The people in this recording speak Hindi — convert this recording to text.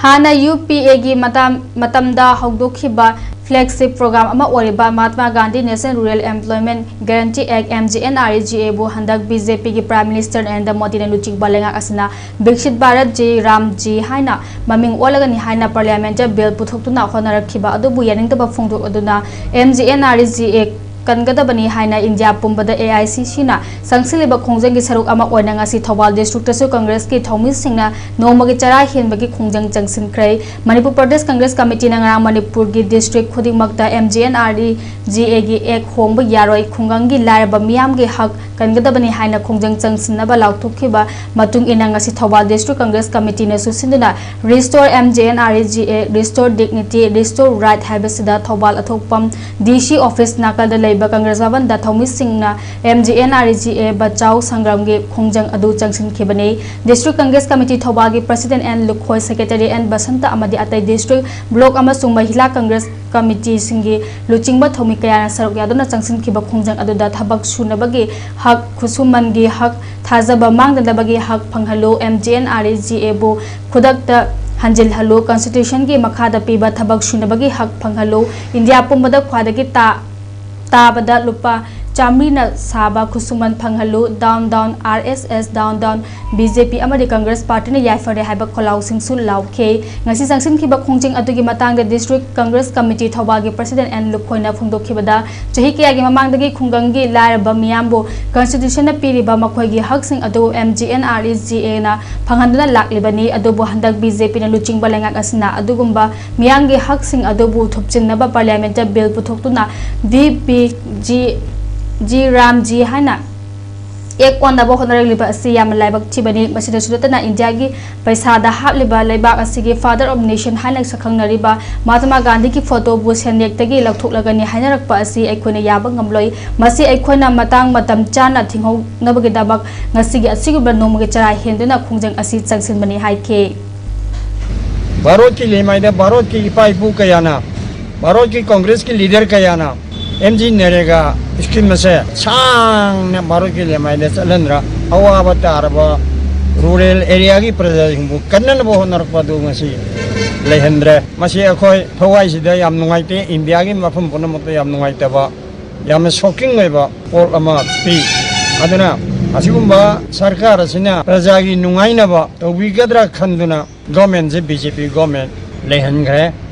हाना UPA की मतमदा हौदोखिबा फ्लैगशिप प्रोग्राम अमा ओरिबा Mahatma Gandhi national rural employment guarantee act MGNREGA बु हंदक BJP की प्राइम मिनिस्टर नरेंद्र मोदी ने लुचिंग बलेंगा असना विकसित भारत जी राम जी हाइना ममिंग ओलगनी हाइना पार्लियामेंट बिल पुथोक्तुना होनरखिबा अदुबु यानिंगतबा फोंदोक अदुना MGNREGA कनगदबनी हाइना इंडिया पुंबदा AICC ना संगसिलिबा खोंजंग की सरुक अमा ओइना ngasi थौबाल डिस्ट्रिक्ट तसु कांग्रेस की थौमी सिंगना नोमगी चरा हेनबगी खोंजंग चंगसिनख्रै मणिपुर प्रदेश कांग्रेस कमिटी ना मणिपुर की डिस्ट्रिक्ट खुदिमकता MGNREGA की एक होंब यारोई खुंगंगी लारबा मियाम के हक कनगदबनी हाइना खोंजंग चंगसिनबा लाउथोखिबा मतुंग इना ngasi Thoubal district Congress committee ने सुसिंदुना restore MGNREGA restore dignity restore right हाइबसिदा थौबाल अथोपम DC ऑफिस नाकल कांग्रेस भवन थौमी सिंह MGNREGA बचाव संग्राम के खोंजंग अदु चंगसिनखिबने डिस्ट्रिक्ट कांग्रेस कमिटी थौबाल की president N Lukhoi secretary N Basanta अमदी अतै डिस्ट्रिक्ट ब्लॉक अमसुंग महिला कांग्रेस कमिटी सिंगी लुचिंगबा थौमी कया सरक यादुना चंगसिनखिबा खोंजंग अदुदा थबक सुनबगी हक खुसुमन की हक थाजबा मांगदबगी हक फंगहलो MGNREGA बु खुदकता हंजिल हलो कॉन्स्टिट्यूशन की मखादा पीबा थबक सुनबगी हक फंगहलो इंडिया पुंबदा ख्वादगी ताबदा लुपा चामरीना साबा खुसुमन फंगहलो डाउन RSS डाउन BJP अमदी कांग्रेस पार्टी ने याफरे हाइबा खोलाउ सिंगसु लाउखे ngasi संगसिनखिबा खोंजिंग अदुगी मतंग डिस्ट्रिक्ट कांग्रेस कमिटी थौबाल की प्रेसिडेंट एन लुखोइना फोंदोखिबदा चही कयागी ममांगदगी खुंगंगी लारबा मियामबो कॉन्स्टिट्यूशन ना पीरिबा मखोइगी हकसिंग अदु MGNREGA ना फंगहंदुना लाक्लिबनी अदुबो हंदक BJP ना लुचिंग बलेंगा असना अदुगुंबा मियांगी हकसिंग अदुबो थुपचिनबा पार्लियामेंट बिल पुथोक्तुना जी राम जी हाइना एक ओनबो होनरलिबा असि याम लाइबक थिबनी मसिदा सुदतना इंडिया की पैसादा हाबलिबा लेबाक असिगे father of nation हाइना सखंगनरिबा Mahatma Gandhi की फोटो बु सेनेक्तगी लौथोकलगनी हाइनरकपा असि अखोइना याबा ngamloi मसि अखोइना मतंग मतम चाना थिंगौनबगे दबक ngasiगी असिगुबा नोमगे चरा हेंदुना खोंजंग असि चंगसिनबनी हाइखे भारत की लेमाइदा भारत की इपाइपु कयाना भारत की कांग्रेस की लीडर कयाना MGNREGA स्कीम में से सांग भारत के लिए मैंने चलनरा अवाब तारबा रूरल एरिया की प्रजा हिंबू कन्नन बहुत नरकपादु मसी लेहंद्रे मसी अखोय थवाई सिदा याम नुंगाइते इंडिया की मफम पुनमत याम नुंगाइतबा याम शॉकिंग लेबा पोल अमा पी अदना असिगुंबा सरकार असिना प्रजा की नुंगाइनबा तौबिगद्रा खंदुना गवर्नमेंट से BJP गवर्नमेंट लेहंग्रे